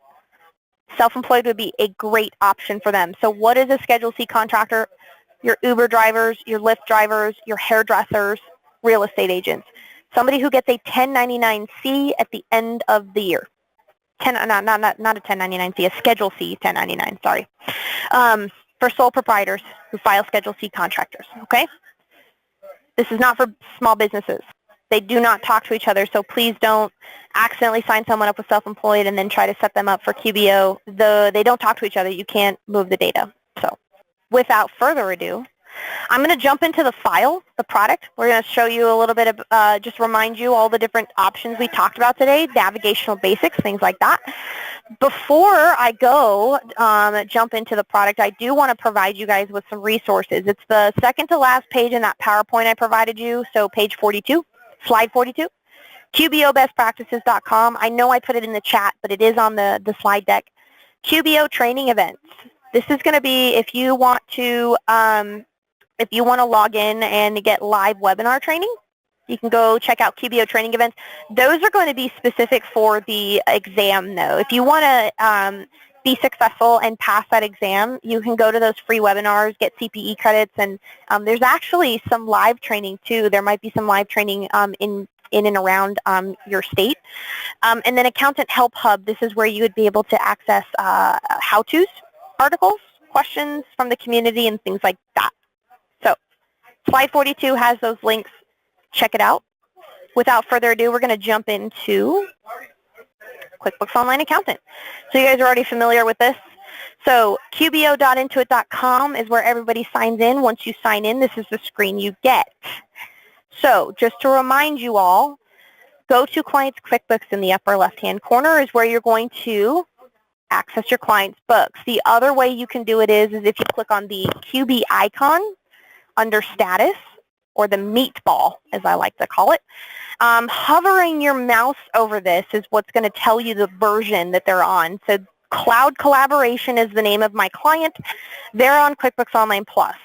[SPEAKER 1] Self-Employed would be a great option for them. So what is a Schedule C contractor? Your Uber drivers, your Lyft drivers, your hairdressers, real estate agents. Somebody who gets a 1099-C at the end of the year. Not a 1099-C, a Schedule C 1099, sorry. For sole proprietors who file Schedule C contractors, okay? This is not for small businesses. They do not talk to each other, so please don't accidentally sign someone up with Self-Employed and then try to set them up for QBO. They don't talk to each other. You can't move the data. So without further ado, I'm going to jump into the file, the product. We're going to show you a little bit of, just remind you all the different options we talked about today, navigational basics, things like that. Before I go jump into the product, I do want to provide you guys with some resources. It's the second to last page in that PowerPoint I provided you, so page 42, slide 42, QBOBestPractices.com. I know I put it in the chat, but it is on the slide deck. QBO training events. This is going to be if you want to log in and get live webinar training, you can go check out QBO training events. Those are going to be specific for the exam, though. If you want to be successful and pass that exam, you can go to those free webinars, get CPE credits, and there's actually some live training, too. There might be some live training in and around your state. And then Accountant Help Hub, this is where you would be able to access how-tos, articles, questions from the community, and things like that. So slide 42 has those links. Check it out. Without further ado, we're going to jump into QuickBooks Online Accountant. So you guys are already familiar with this. So QBO.intuit.com is where everybody signs in. Once you sign in, this is the screen you get. So just to remind you all, go to Clients QuickBooks in the upper left-hand corner is where you're going to access your client's books. The other way you can do it is if you click on the QB icon under Status, or the meatball, as I like to call it. Hovering your mouse over this is what's going to tell you the version that they're on. So Cloud Collaboration is the name of my client. They're on QuickBooks Online Plus.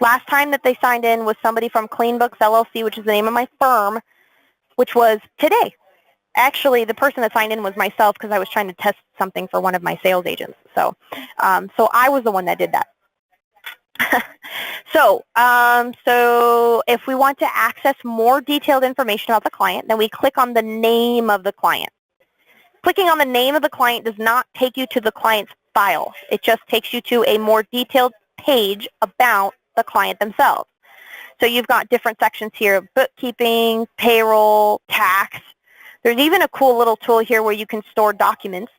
[SPEAKER 1] Last time that they signed in was somebody from CleanBooks LLC, which is the name of my firm, which was today. Actually, the person that signed in was myself because I was trying to test something for one of my sales agents. So I was the one that did that. So if we want to access more detailed information about the client, then we click on the name of the client. Clicking on the name of the client does not take you to the client's file. It just takes you to a more detailed page about the client themselves. So you've got different sections here, bookkeeping, payroll, tax. There's even a cool little tool here where you can store documents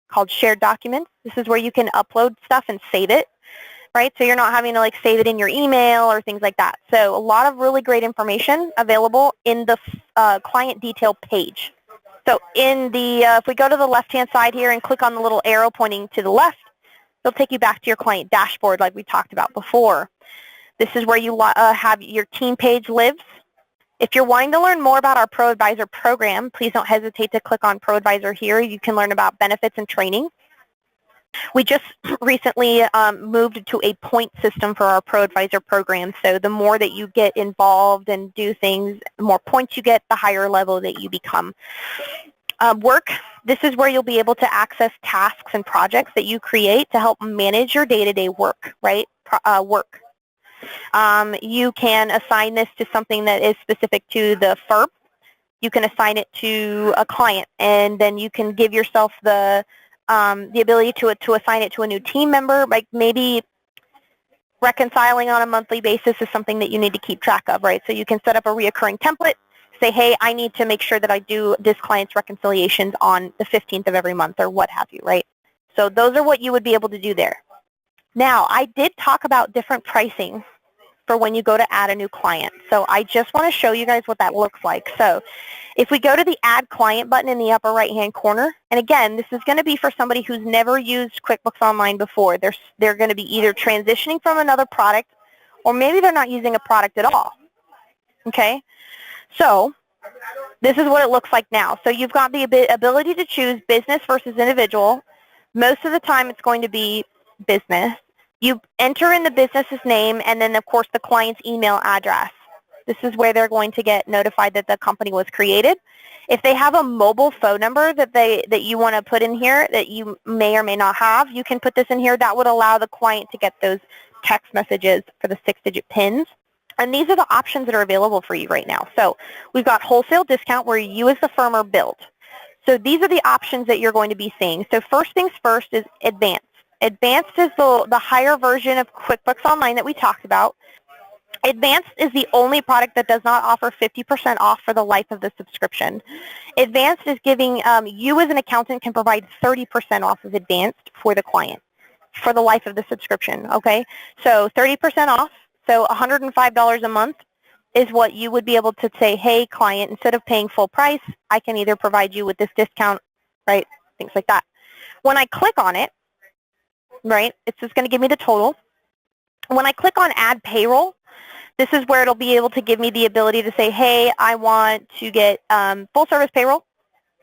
[SPEAKER 1] called shared documents. This is where you can upload stuff and save it. Right? So you're not having to save it in your email or things like that. So a lot of really great information available in the client detail page. So in the, if we go to the left-hand side here and click on the little arrow pointing to the left, it'll take you back to your client dashboard like we talked about before. This is where you have your team page lives. If you're wanting to learn more about our Pro Advisor program, please don't hesitate to click on Pro Advisor here. You can learn about benefits and training. We just recently moved to a point system for our Pro Advisor program, so the more that you get involved and do things, the more points you get, the higher level that you become. Work, this is where you'll be able to access tasks and projects that you create to help manage your day-to-day work, right? You can assign this to something that is specific to the firm. You can assign it to a client, and then you can give yourself the ability to assign it to a new team member, like maybe reconciling on a monthly basis is something that you need to keep track of, right? So you can set up a reoccurring template, say, hey, I need to make sure that I do this client's reconciliations on the 15th of every month or what have you, right? So those are what you would be able to do there. Now, I did talk about different pricing for when you go to add a new client. So I just want to show you guys what that looks like. So if we go to the Add Client button in the upper right-hand corner, and again, this is going to be for somebody who's never used QuickBooks Online before. They're going to be either transitioning from another product, or maybe they're not using a product at all. Okay? So this is what it looks like now. So you've got the ability to choose business versus individual. Most of the time it's going to be business. You enter in the business's name and then, of course, the client's email address. This is where they're going to get notified that the company was created. If they have a mobile phone number that you want to put in here that you may or may not have, you can put this in here. That would allow the client to get those text messages for the 6-digit PINs. And these are the options that are available for you right now. So we've got wholesale discount where you as the firm are billed. So these are the options that you're going to be seeing. So first things first is advanced. Advanced is the higher version of QuickBooks Online that we talked about. Advanced is the only product that does not offer 50% off for the life of the subscription. Advanced is giving you as an accountant can provide 30% off of Advanced for the client for the life of the subscription, okay? So 30% off, so $105 a month is what you would be able to say, hey, client, instead of paying full price, I can either provide you with this discount, right, things like that. When I click on it, right, it's just going to give me the total. When I click on Add Payroll, this is where it'll be able to give me the ability to say, hey, I want to get full-service payroll,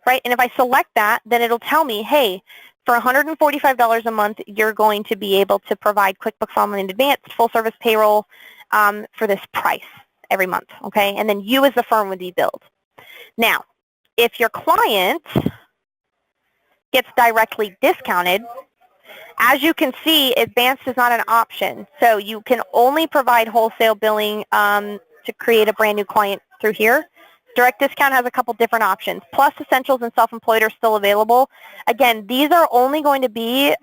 [SPEAKER 1] right? And if I select that, then it'll tell me, hey, for $145 a month, you're going to be able to provide QuickBooks Online Advanced full-service payroll for this price every month, okay? And then you as the firm would be billed. Now, if your client gets directly discounted, as you can see, advanced is not an option. So you can only provide wholesale billing to create a brand new client through here. Direct discount has a couple different options. Plus, essentials and self-employed are still available. Again, these are only going to be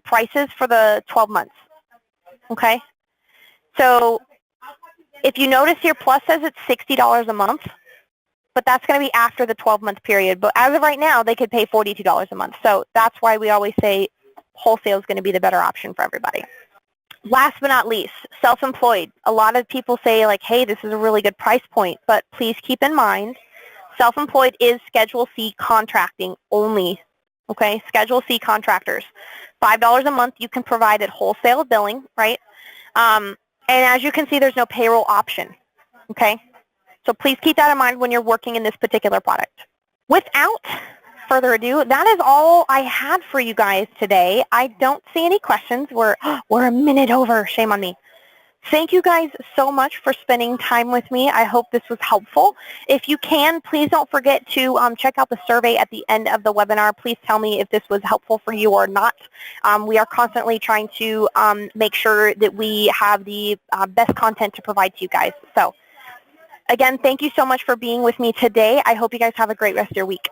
[SPEAKER 1] prices for the 12 months, okay? So if you notice here, Plus says it's $60 a month, but that's going to be after the 12-month period. But as of right now, they could pay $42 a month. So that's why we always say wholesale is going to be the better option for everybody. Last but not least, self-employed. A lot of people say, like, hey, this is a really good price point, but please keep in mind, self-employed is Schedule C contracting only, okay? Schedule C contractors. $5 a month you can provide at wholesale billing, right? And as you can see, there's no payroll option, okay? So please keep that in mind when you're working in this particular product. Without further ado, that is all I had for you guys today. I don't see any questions. We're a minute over. Shame on me. Thank you guys so much for spending time with me. I hope this was helpful. If you can, please don't forget to check out the survey at the end of the webinar. Please tell me if this was helpful for you or not. We are constantly trying to make sure that we have the best content to provide to you guys. So again, thank you so much for being with me today. I hope you guys have a great rest of your week.